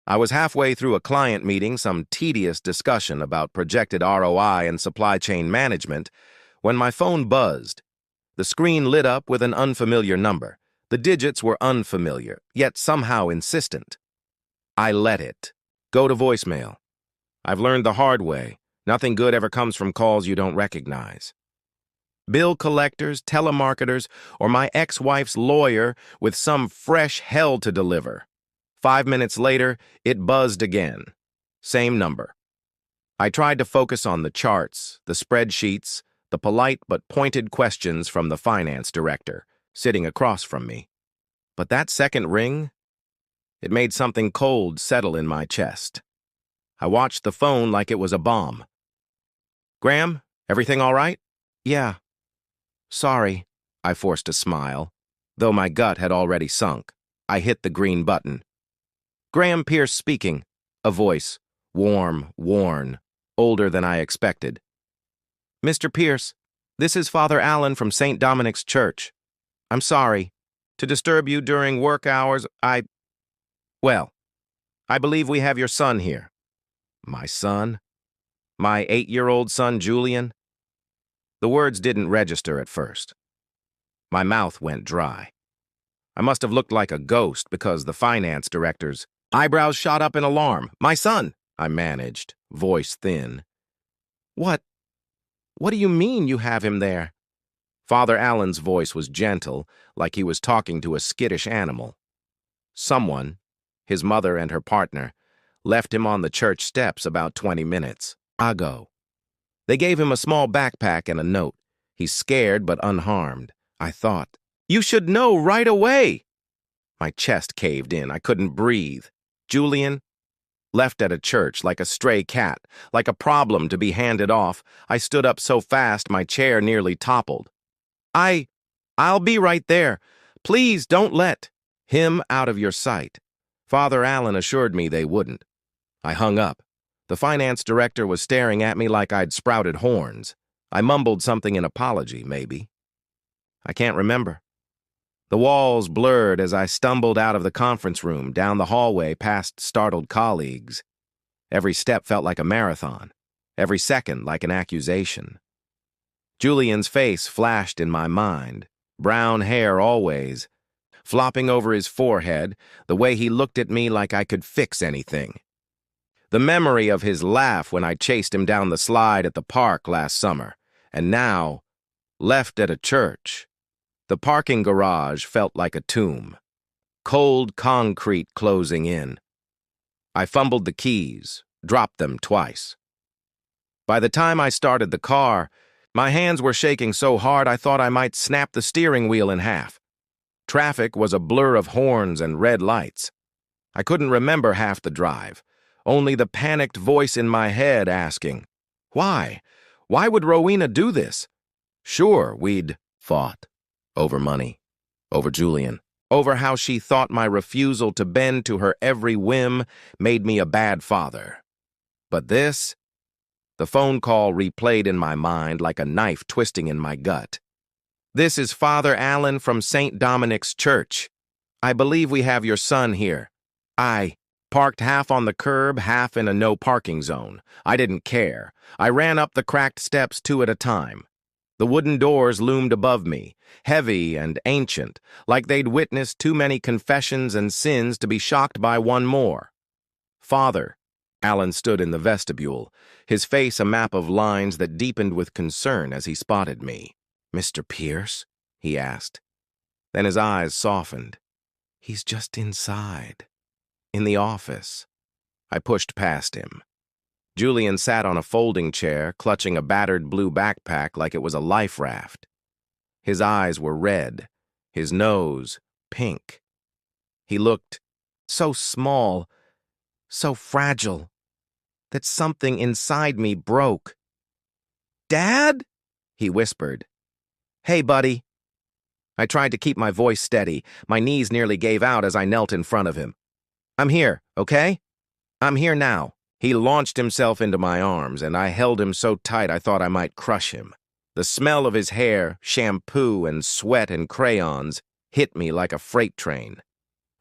I was halfway through a client meeting, some tedious discussion about projected ROI and supply chain management, when my phone buzzed. The screen lit up with an unfamiliar number. The digits were unfamiliar, yet somehow insistent. I let it go to voicemail. I've learned the hard way. Nothing good ever comes from calls you don't recognize. Bill collectors, telemarketers, or my ex-wife's lawyer with some fresh hell to deliver. 5 minutes later, it buzzed again. Same number. I tried to focus on the charts, the spreadsheets, the polite but pointed questions from the finance director, sitting across from me. But that second ring, it made something cold settle in my chest. I watched the phone like it was a bomb. "Graham, everything all right?" "Yeah." "Sorry," I forced a smile. Though my gut had already sunk, I hit the green button. "Graham Pierce speaking," a voice, warm, worn, older than I expected. "Mr. Pierce, this is Father Allen from St. Dominic's Church. I'm sorry to disturb you during work hours. Well, I believe we have your son here." My son? My 8-year-old son, Julian? The words didn't register at first. My mouth went dry. I must have looked like a ghost because the finance director's eyebrows shot up in alarm. "My son," I managed, voice thin. What do you mean you have him there?" Father Allen's voice was gentle, like he was talking to a skittish animal. Someone, his mother and her partner, left him on the church steps about 20 minutes ago. They gave him a small backpack and a note. He's scared but unharmed. I thought, "You should know right away." My chest caved in. I couldn't breathe. Julian, left at a church like a stray cat, like a problem to be handed off. I stood up so fast my chair nearly toppled. I'll be right there. Please don't let him out of your sight." Father Allen assured me they wouldn't. I hung up. The finance director was staring at me like I'd sprouted horns. I mumbled something in apology, maybe. I can't remember. The walls blurred as I stumbled out of the conference room, down the hallway past startled colleagues. Every step felt like a marathon, every second like an accusation. Julian's face flashed in my mind, brown hair always, flopping over his forehead, the way he looked at me like I could fix anything. The memory of his laugh when I chased him down the slide at the park last summer, and now, left at a church. The parking garage felt like a tomb. Cold concrete closing in. I fumbled the keys, dropped them twice. By the time I started the car, my hands were shaking so hard I thought I might snap the steering wheel in half. Traffic was a blur of horns and red lights. I couldn't remember half the drive, only the panicked voice in my head asking, "Why? Why would Rowena do this?" Sure, we'd fought. Over money, over Julian, over how she thought my refusal to bend to her every whim made me a bad father. But this, the phone call replayed in my mind like a knife twisting in my gut. "This is Father Allen from St. Dominic's Church. I believe we have your son here." I parked half on the curb, half in a no parking zone. I didn't care. I ran up the cracked steps 2 at a time. The wooden doors loomed above me, heavy and ancient, like they'd witnessed too many confessions and sins to be shocked by one more. "Father," Allen stood in the vestibule, his face a map of lines that deepened with concern as he spotted me. "Mr. Pierce?" he asked. Then his eyes softened. "He's just inside. In the office." I pushed past him. Julian sat on a folding chair, clutching a battered blue backpack like it was a life raft. His eyes were red, his nose pink. He looked so small, so fragile, that something inside me broke. "Dad?" he whispered. "Hey, buddy." I tried to keep my voice steady. My knees nearly gave out as I knelt in front of him. "I'm here, okay? I'm here now." He launched himself into my arms, and I held him so tight I thought I might crush him. The smell of his hair, shampoo, and sweat and crayons hit me like a freight train.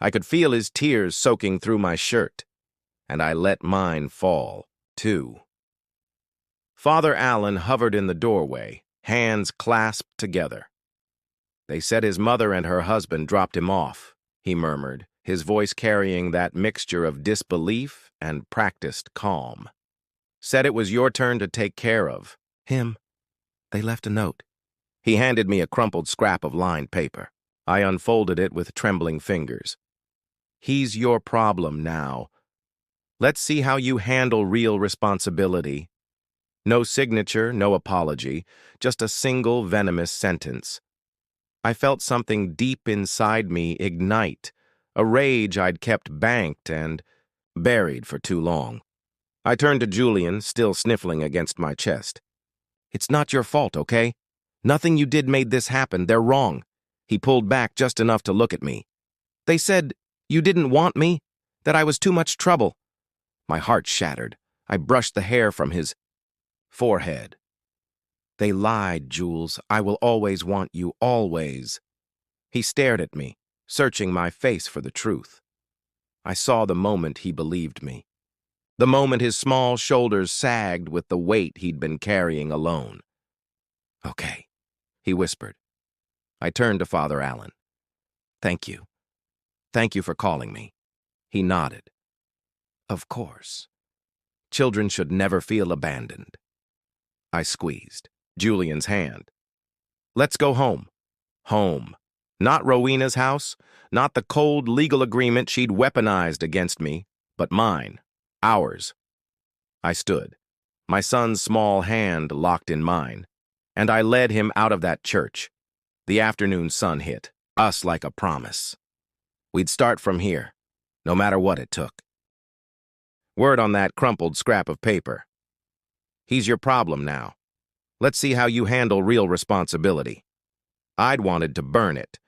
I could feel his tears soaking through my shirt. and I let mine fall, too. Father Allen hovered in the doorway, hands clasped together. "They said his mother and her husband dropped him off," he murmured, his voice carrying that mixture of disbelief and practiced calm. "Said it was your turn to take care of him. They left a note." He handed me a crumpled scrap of lined paper. I unfolded it with trembling fingers. "He's your problem now. Let's see how you handle real responsibility." No signature, no apology, just a single venomous sentence. I felt something deep inside me ignite, a rage I'd kept banked and buried for too long. I turned to Julian, still sniffling against my chest. "It's not your fault, okay? Nothing you did made this happen. They're wrong." He pulled back just enough to look at me. "They said you didn't want me, that I was too much trouble." My heart shattered. I brushed the hair from his forehead. "They lied, Jules. I will always want you, always." He stared at me, searching my face for the truth. I saw the moment he believed me. The moment his small shoulders sagged with the weight he'd been carrying alone. "Okay," he whispered. I turned to Father Allen. "Thank you. Thank you for calling me." He nodded. "Of course. Children should never feel abandoned." I squeezed Julian's hand. "Let's go home." Home. Not Rowena's house, not the cold legal agreement she'd weaponized against me, but mine, ours. I stood, my son's small hand locked in mine, and I led him out of that church. The afternoon sun hit, us like a promise. We'd start from here, no matter what it took. Word on that crumpled scrap of paper. "He's your problem now. Let's see how you handle real responsibility." I'd wanted to burn it,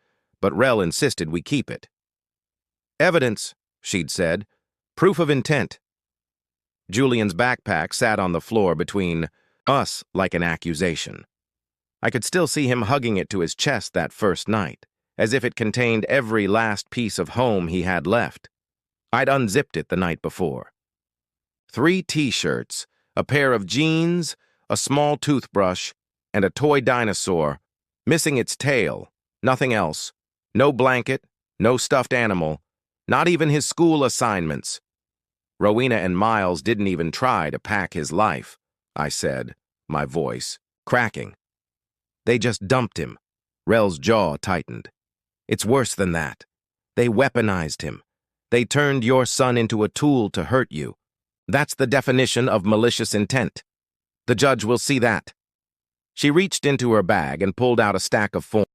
but Rel insisted we keep it. "Evidence," she'd said. "Proof of intent." Julian's backpack sat on the floor between us like an accusation. I could still see him hugging it to his chest that first night, as if it contained every last piece of home he had left. I'd unzipped it the night before. 3 t-shirts, a pair of jeans, a small toothbrush, and a toy dinosaur, missing its tail, nothing else. No blanket, no stuffed animal, not even his school assignments. Rowena and Miles didn't even try to pack his life, I said, my voice cracking. They just dumped him. Rel's jaw tightened. "It's worse than that. They weaponized him. They turned your son into a tool to hurt you. That's the definition of malicious intent. The judge will see that." She reached into her bag and pulled out a stack of forms.